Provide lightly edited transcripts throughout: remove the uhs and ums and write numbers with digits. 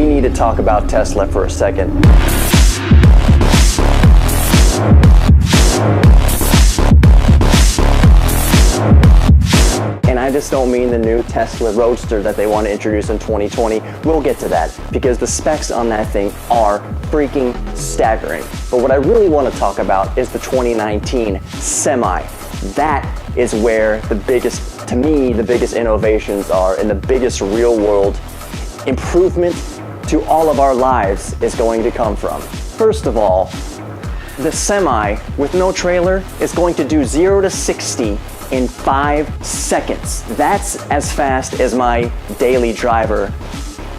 we need to talk about Tesla for a second. And I just don't mean the new Tesla Roadster that they want to introduce in 2020. We'll get to that because the specs on that thing are freaking staggering. But what I really want to talk about is the 2019 Semi. That is where the biggest, to me, the biggest innovations are and the biggest real world improvement to all of our lives is going to come from. First of all, the Semi with no trailer is going to do 0 to 60 in 5 seconds. That's as fast as my daily driver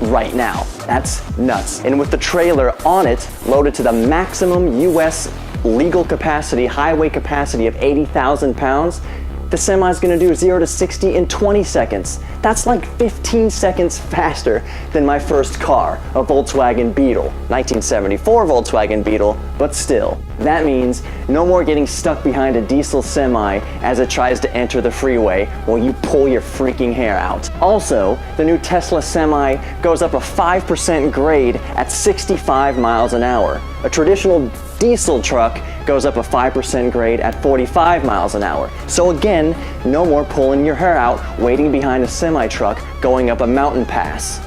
right now. That's nuts. And with the trailer on it, loaded to the maximum US legal capacity, highway capacity of 80,000 pounds, the Semi is going to do 0 to 60 in 20 seconds. That's like 15 seconds faster than my first car, a Volkswagen Beetle. 1974 Volkswagen Beetle, but still. That means no more getting stuck behind a diesel Semi as it tries to enter the freeway while you pull your freaking hair out. Also, the new Tesla Semi goes up a 5% grade at 65 miles an hour. A traditional diesel truck goes up a 5% grade at 45 miles an hour. So again, no more pulling your hair out waiting behind a semi-truck going up a mountain pass.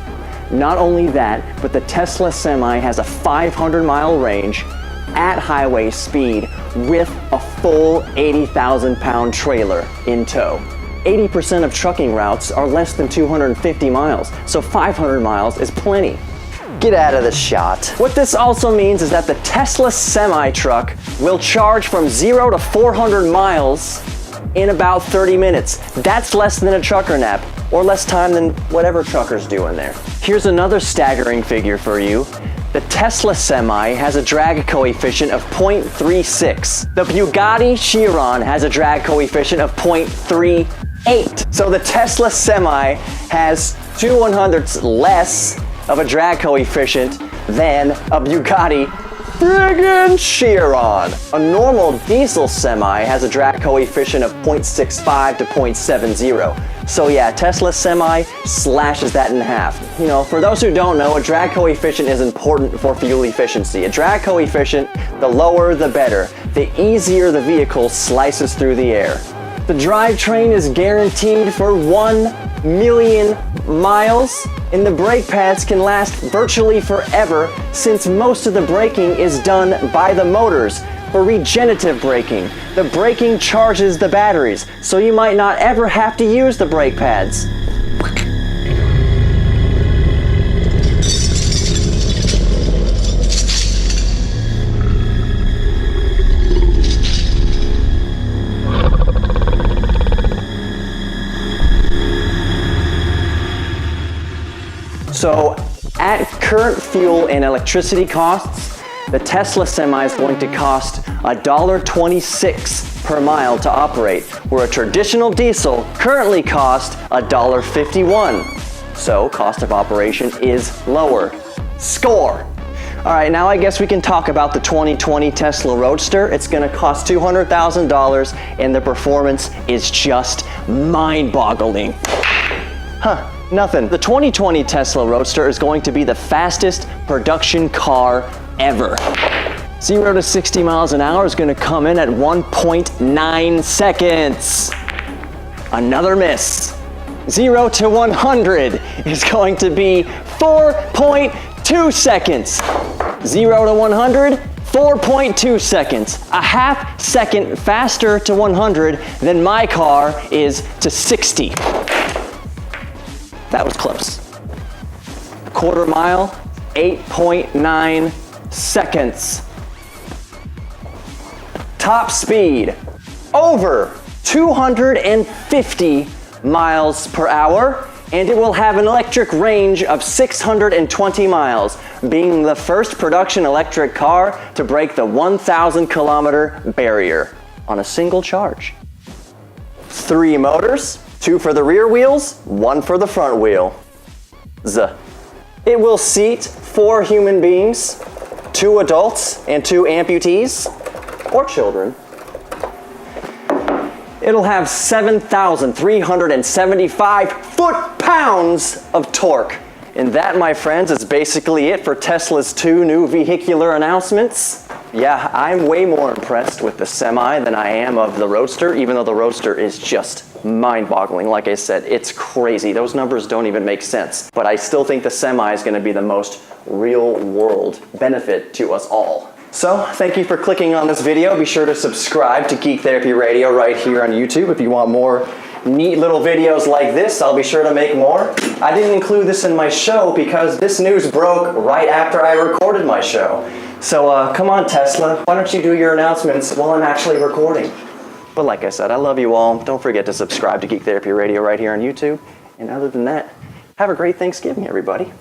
Not only that, but the Tesla Semi has a 500-mile range at highway speed with a full 80,000 pound trailer in tow. 80% of trucking routes are less than 250 miles, so 500 miles is plenty. Get out of the shot. What this also means is that the Tesla semi-truck will charge from 0 to 400 miles in about 30 minutes. That's less than a trucker nap, or less time than whatever truckers do in there. Here's another staggering figure for you. The Tesla Semi has a drag coefficient of 0.36. The Bugatti Chiron has a drag coefficient of 0.38. So the Tesla Semi has 2/100ths less of a drag coefficient than a Bugatti friggin' Chiron. A normal diesel Semi has a drag coefficient of 0.65 to 0.70. So yeah, Tesla Semi slashes that in half. You know, for those who don't know, a drag coefficient is important for fuel efficiency. A drag coefficient, the lower the better. The easier the vehicle slices through the air. The drivetrain is guaranteed for 1 million miles, and the brake pads can last virtually forever since most of the braking is done by the motors. For regenerative braking, the braking charges the batteries, so you might not ever have to use the brake pads. So at current fuel and electricity costs, the Tesla Semi is going to cost $1.26 per mile to operate, where a traditional diesel currently costs $1.51. So cost of operation is lower. Score! All right, now I guess we can talk about the 2020 Tesla Roadster. It's gonna cost $200,000 and the performance is just mind-boggling. Huh. Nothing. The 2020 Tesla Roadster is going to be the fastest production car ever. 0 to 60 miles an hour is going to come in at 1.9 seconds. Another miss. 0 to 100 is going to be 4.2 seconds. 0 to 100, 4.2 seconds. A half second faster to 100 than my car is to 60. That was close. Quarter mile, 8.9 seconds. Top speed, over 250 miles per hour, and it will have an electric range of 620 miles, being the first production electric car to break the 1,000 kilometer barrier on a single charge. 3 motors, 2 for the rear wheels, 1 for the front wheel. It will seat 4 human beings, 2 adults and 2 amputees, or children. It'll have 7,375 foot-pounds of torque And that, my friends, is basically it for Tesla's 2 new vehicular announcements. Yeah, I'm way more impressed with the Semi than I am of the Roadster, even though the Roadster is just mind-boggling. Like I said, it's crazy. Those numbers don't even make sense. But I still think the Semi is going to be the most real-world benefit to us all. So, thank you for clicking on this video. Be sure to subscribe to Geek Therapy Radio right here on YouTube if you want more neat little videos like this. I'll be sure to make more. I didn't include this in my show because this news broke right after I recorded my show. So come on, Tesla, why don't you do your announcements while I'm actually recording? But like I said, I love you all. Don't forget to subscribe to Geek Therapy Radio right here on YouTube. And other than that, have a great Thanksgiving, everybody.